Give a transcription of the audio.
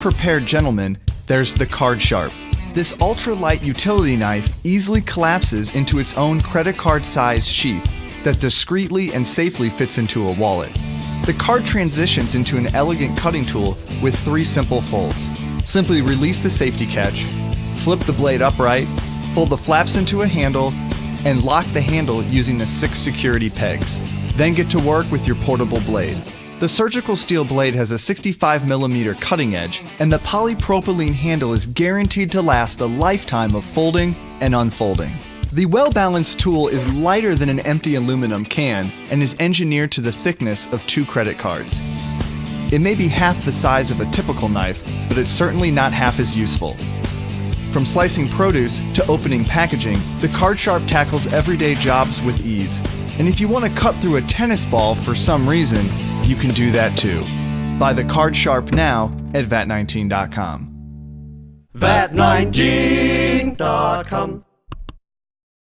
Prepared gentlemen, there's the Card Sharp. This ultra-light utility knife easily collapses into its own credit card-sized sheath that discreetly and safely fits into a wallet. The card transitions into an elegant cutting tool with 3 simple folds. Simply release the safety catch, flip the blade upright, fold the flaps into a handle, and lock the handle using the 6 security pegs. Then get to work with your portable blade. The surgical steel blade has a 65mm cutting edge, and the polypropylene handle is guaranteed to last a lifetime of folding and unfolding. The well-balanced tool is lighter than an empty aluminum can and is engineered to the thickness of 2 credit cards. It may be half the size of a typical knife, but it's certainly not half as useful. From slicing produce to opening packaging, the Card Sharp tackles everyday jobs with ease. And if you want to cut through a tennis ball for some reason, you can do that too. Buy the Card Sharp now at VAT19.com. VAT19.com